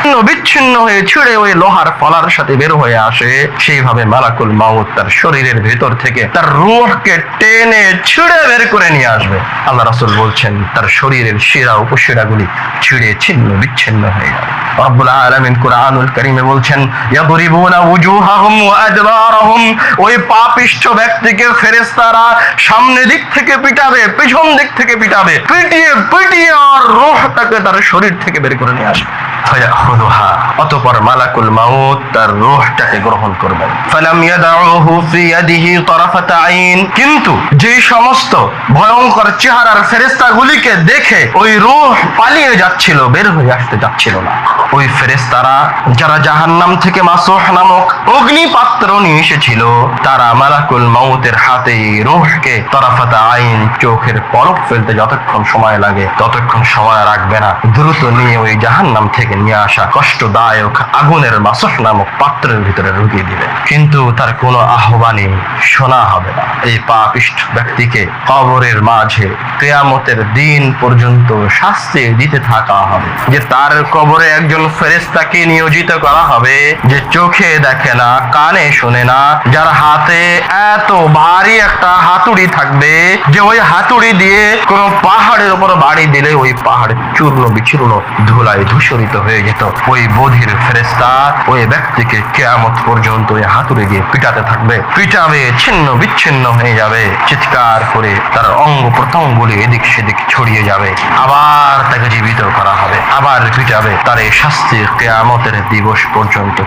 ছিন্ন বিচ্ছিন্ন হয়ে ছিঁড়ে ওই লোহার ফলার সাথে বের হয়ে আসে, সেইভাবে মালাকুল মাউত তার শরীরের ভেতর থেকে তার রূহকে টেনে ছিঁড়ে বের করে নিয়ে আসবে। আল্লাহ রাসূল বলছেন তার শরীরের শিরা উপশিরাগুলি ছিঁড়ে ছিন্ন বিচ্ছিন্ন হয়ে যাবে। রব্বুল আলামিন কুরআনুল কারীমে বলছেন ইয়াদরিবুনা উজুহাহুম ওয়া আদবারহুম, ওই পাপিষ্ঠ ব্যক্তিকে ফেরেশতারা সামনে দিক থেকে পিটাবে, পিছন দিক থেকে পিটাবে, পিটিয়ে পিটিয়ে আর রূহটাকে তার শরীর থেকে বের করে নিয়ে আসবে। ফায়াখুযুহা, অতঃপর মালাকুল মাউত তার রূহটাকে গ্রহণ করবেন। ফালাম ইয়াদউহু ফি ইয়াদিহি তারাফাত আইন, কিন্তু যে সমস্ত ভয়ঙ্কর চেহারার ফেরেশতাগুলিকে দেখে ওই রূহ পালিয়ে যাচ্ছিল, বের হয়ে আসতে যাচ্ছিল না, ওই ফেরেশতারা যারা জাহান্নাম থেকে মাসুহ নামক অগ্নিপাত্র নিয়ে এসেছিল, তারা মালাকুল মাউতের হাতে রূহকে তারাফাত আইন, চোখের পলক ফেলতে যতক্ষণ সময় লাগে ততক্ষণ সময় রাখবে না, দ্রুত নিয়ে ওই জাহান্নাম থেকে নিয়ে আসা কষ্টদায়ক আগুনের মাসুহ নামক পাত্রের ভিতরে ঢুকিয়ে দিবে। কিন্তু তার কোনো আহ্বানে শোনা হবে না। এই পাপিষ্ঠ ব্যক্তিকে কবরের মাঝে কিয়ামতের দিন পর্যন্ত শাস্তি দিতে থাকা হবে। যে তার কবরে একজন ফেরেশতাকে নিয়োজিত করা হবে, যে চোখে দেখে না, কানে শোনে না, যার হাতে এত ভারী একটা হাতুড়ি থাকবে যে ওই হাতুড়ি দিয়ে কোন পাহাড়ের উপর বাড়ি দিলে ওই পাহাড় চূর্ণ বিচূর্ণ ধুলায় ধূসরিত হয়ে যেত। ওই বধির ফেরেশতা ওই ব্যক্তিকে কিয়ামত পর্যন্ত ওই হাতুড়ি দিয়ে পিটাতে থাকবে, পিটাবে, ছিন্ন বিচ্ছিন্ন হয়ে যাবে, চিৎকার করে তার অঙ্গ প্রত্যঙ্গগুলি এদিক সেদিক ছড়িয়ে যাবে, আবার তাকে জীবিত করা হবে, আবার পিটাবে। তার এই শাস্তি কিয়ামতের দিবস পর্যন্ত